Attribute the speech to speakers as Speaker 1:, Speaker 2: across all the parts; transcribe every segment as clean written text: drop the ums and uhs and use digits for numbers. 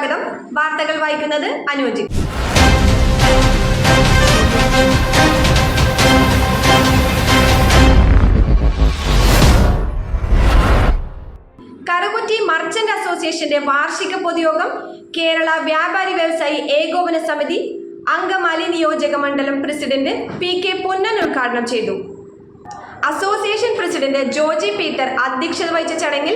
Speaker 1: സ്വാഗതം. വാർത്തകൾ വായിക്കുന്നത് അനുജ്. കറുകുറ്റി മർച്ചന്റ് അസോസിയേഷന്റെ വാർഷിക പൊതുയോഗം കേരള വ്യാപാരി വ്യവസായി ഏകോപന സമിതി അങ്കമാലി നിയോജക മണ്ഡലം പ്രസിഡന്റ് PK പൊന്നൻ ഉദ്ഘാടനം ചെയ്തു. അസോസിയേഷൻ പ്രസിഡന്റ് ജോജി പീറ്റർ അധ്യക്ഷത വഹിച്ച ചടങ്ങിൽ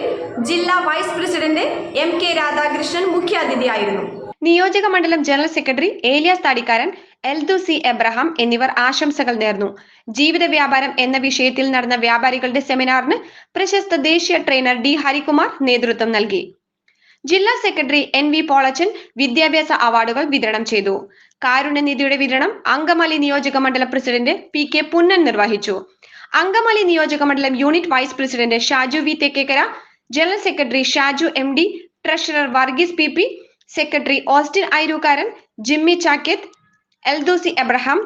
Speaker 1: ജില്ലാ വൈസ് പ്രസിഡന്റ് MK രാധാകൃഷ്ണൻ മുഖ്യാതിഥിയായിരുന്നു. നിയോജക മണ്ഡലം general secretary Elias Thadikkaran, Eldho C Abraham എന്നിവർ ആശംസകൾ നേർന്നു. ജീവിത വ്യാപാരം എന്ന വിഷയത്തിൽ നടന്ന വ്യാപാരികളുടെ സെമിനാറിന് പ്രശസ്ത ദേശീയ ട്രെയിനർ D ഹരികുമാർ നേതൃത്വം നൽകി. ജില്ലാ സെക്രട്ടറി NV പോളച്ചൻ വിദ്യാഭ്യാസ അവാർഡുകൾ വിതരണം ചെയ്തു. കാരുണ്യനിധിയുടെ വിതരണം അങ്കമാലി നിയോജക മണ്ഡലം പ്രസിഡന്റ് PK പൊന്നൻ നിർവഹിച്ചു. അങ്കമാലി നിയോജക മണ്ഡലം unit vice president Shaju V Thekkekara, general secretary Shaju MD, treasurer Varghese PP, secretary Austin Airookaran, Jimmy Chaketh, Eldho C Abraham,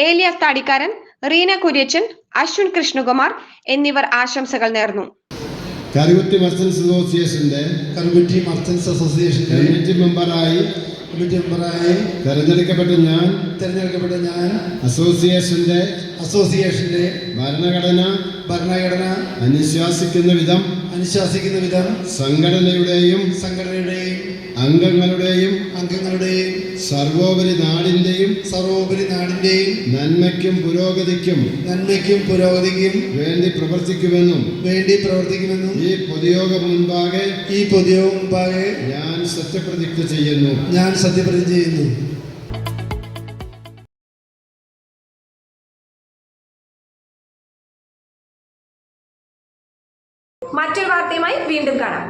Speaker 1: Elias Thadikkaran, Reena Kuriachan, Ashwin Krishnakumar എന്നിവർ ആശംസകൾ നേർന്നു.
Speaker 2: കറുകുറ്റി മർച്ചന്റ്സ് അസോസിയേഷന്റെ കമ്മിറ്റി മെമ്പറായി തെരഞ്ഞെടുക്കപ്പെട്ട ഞാൻ അസോസിയേഷന്റെ ഭരണഘടന അനുശാസിക്കുന്ന വിധം സംഘടനയുടെയും അംഗങ്ങളുടെയും സർവോപരി നാടിന്റെയും നന്മയ്ക്കും പുരോഗതിക്കും വേണ്ടി പ്രവർത്തിക്കുമെന്നും ഈ പൊതുയോഗം മുൻപാകെ ഞാൻ സത്യപ്രതിജ്ഞ ചെയ്യുന്നു.
Speaker 1: മറ്റൊരു വാർത്തയുമായി വീണ്ടും കാണാം.